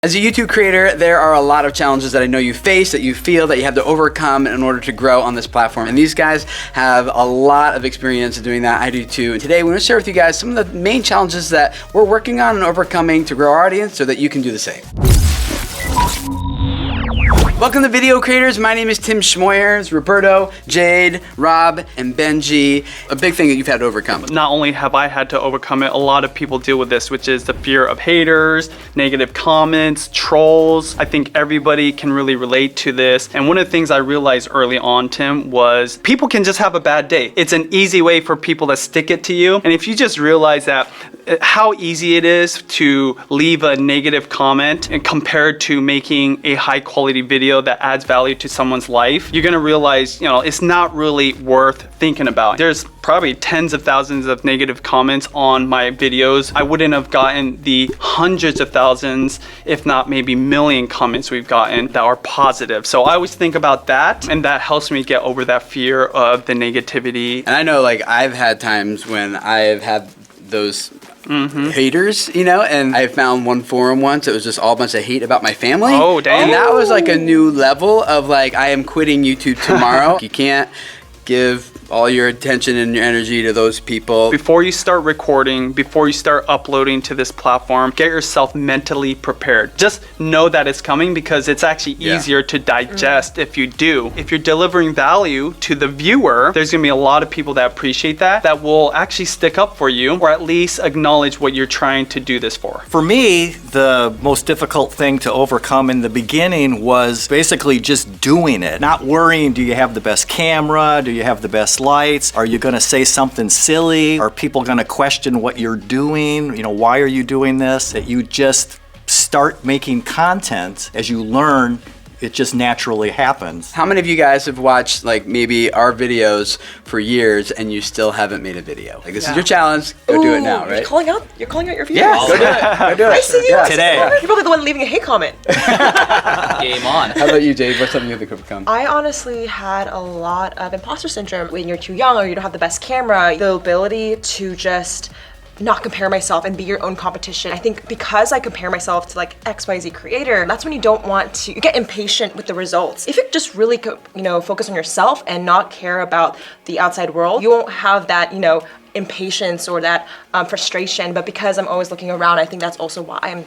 As a YouTube creator, there are a lot of challenges that I know you face, that you feel that you have to overcome in order to grow on this platform. And these guys have a lot of experience doing that. I do too. And today we're going to share with you guys some of the main challenges that we're working on and overcoming to grow our audience so that you can do the same. Welcome to Video Creators. My name is Tim Schmoyers. Roberto, Jade, Rob, and Benji. A big thing that you've had to overcome. Not only have I had to overcome it, a lot of people deal with this, which is the fear of haters, negative comments, trolls. I think everybody can really relate to this. And one of the things I realized early on, Tim, was people can just have a bad day. It's an easy way for people to stick it to you. And if you just realize that how easy it is to leave a negative comment and compared to making a high quality video that adds value to someone's life, you're gonna realize, it's not really worth thinking about. There's probably tens of thousands of negative comments on my videos. I wouldn't have gotten the hundreds of thousands, if not maybe million comments we've gotten that are positive. So I always think about that, and that helps me get over that fear of the negativity. And I know I've had times when I've had those haters, and I found one forum once. It was just all a bunch of hate about my family. Oh, dang. And that was a new level of I am quitting YouTube tomorrow. You can't give all your attention and your energy to those people. Before you start recording, before you start uploading to this platform, get yourself mentally prepared. Just know that it's coming because it's actually easier to digest if you do. If you're delivering value to the viewer, there's gonna be a lot of people that appreciate that will actually stick up for you or at least acknowledge what you're trying to do this for. For me, the most difficult thing to overcome in the beginning was basically just doing it. Not worrying, do you have the best camera? Do you have the best lights? Are you going to say something silly? Are people going to question what you're doing? Why are you doing this? That you just start making content as you learn. It just naturally happens. How many of you guys have watched maybe our videos for years and you still haven't made a video? This is your challenge. Go do it now, right? You're calling out your viewers. Yeah, go do it. Go do it. I see you today. You're probably the one leaving a hate comment. Game on. How about you, Jade? What's something you have to overcome? I honestly had a lot of imposter syndrome when you're too young or you don't have the best camera. The ability to just not compare myself and be your own competition. I think because I compare myself to XYZ creator, that's when you don't want to, you get impatient with the results. If you just really focus on yourself and not care about the outside world, you won't have that, impatience or that frustration. But because I'm always looking around, I think that's also why I'm,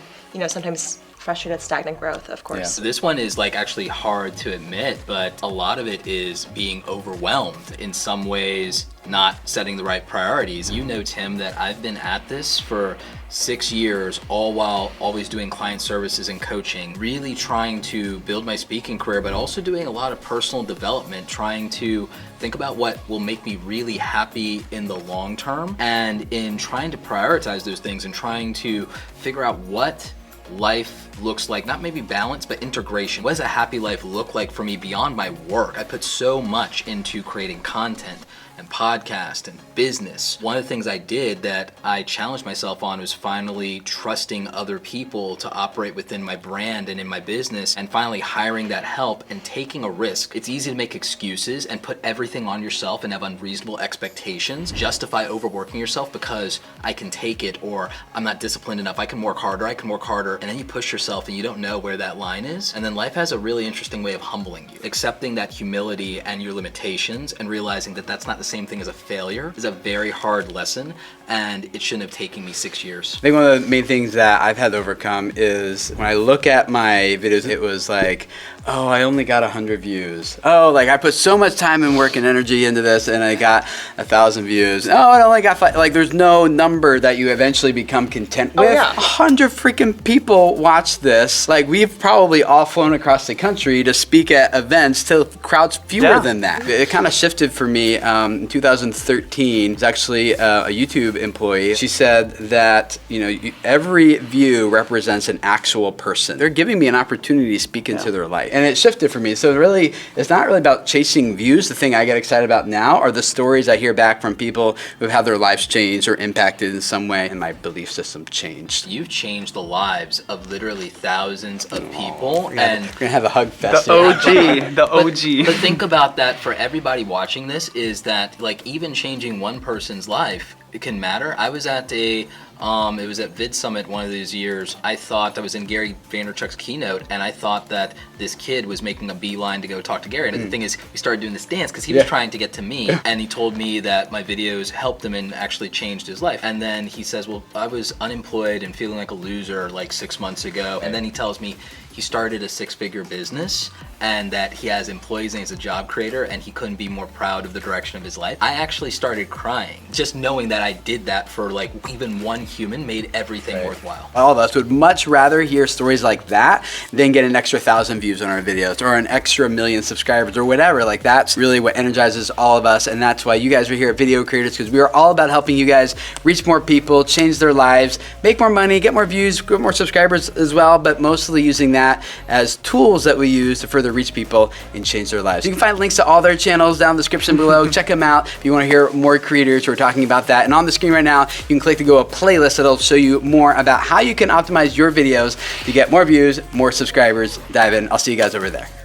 sometimes frustrated at stagnant growth, of course. This one is actually hard to admit, but a lot of it is being overwhelmed. In some ways, not setting the right priorities. Tim, that I've been at this for 6 years, all while always doing client services and coaching, really trying to build my speaking career, but also doing a lot of personal development, trying to think about what will make me really happy in the long term, and in trying to prioritize those things and trying to figure out what life looks like, not maybe balance, but integration. What does a happy life look like for me beyond my work? I put so much into creating content and podcast and business. One of the things I did that I challenged myself on was finally trusting other people to operate within my brand and in my business, and finally hiring that help and taking a risk. It's easy to make excuses and put everything on yourself and have unreasonable expectations, justify overworking yourself because I can take it, or I'm not disciplined enough, I can work harder, and then you push yourself and you don't know where that line is. And then life has a really interesting way of humbling you. Accepting that humility and your limitations and realizing that that's not the same thing as a failure is a very hard lesson, and it shouldn't have taken me 6 years. I think one of the main things that I've had to overcome is when I look at my videos, it was oh, I only got 100 views. Oh, I put so much time and work and energy into this and I got 1,000 views. Oh, I only got 5. There's no number that you eventually become content with. 100 freaking people watch this. We've probably all flown across the country to speak at events to crowds fewer than that. It kind of shifted for me in 2013. It was actually a YouTube employee. She said that, every view represents an actual person. They're giving me an opportunity to speak into their life. And it shifted for me. So really, it's not really about chasing views. The thing I get excited about now are the stories I hear back from people who've had their lives changed or impacted in some way, and my belief system changed. You've changed the lives of literally thousands of people. And we're gonna have a hug fest. The OG, the OG. But think about that for everybody watching this, is that even changing one person's life it can matter. I was at it was at Vid Summit one of these years. I thought I was in Gary Vaynerchuk's keynote, and I thought that this kid was making a beeline to go talk to Gary. And the thing is, we started doing this dance because he was trying to get to me, and he told me that my videos helped him and actually changed his life. And then he says, well, I was unemployed and feeling like a loser like 6 months ago. And then he tells me he started a 6-figure business and that he has employees and he's a job creator and he couldn't be more proud of the direction of his life. I actually started crying just knowing that I did that for like even one human made everything worthwhile. All of us would much rather hear stories like that than get an extra 1,000 views on our videos or an extra 1 million subscribers or whatever. Like, that's really what energizes all of us, and that's why you guys are here at Video Creators, because we are all about helping you guys reach more people, change their lives, make more money, get more views, get more subscribers as well, but mostly using that as tools that we use to further reach people and change their lives. You can find links to all their channels down in the description below. Check them out if you want to hear more creators who are talking about that. And on the screen right now, you can click to go to a playlist that'll show you more about how you can optimize your videos to get more views, more subscribers. Dive in. I'll see you guys over there.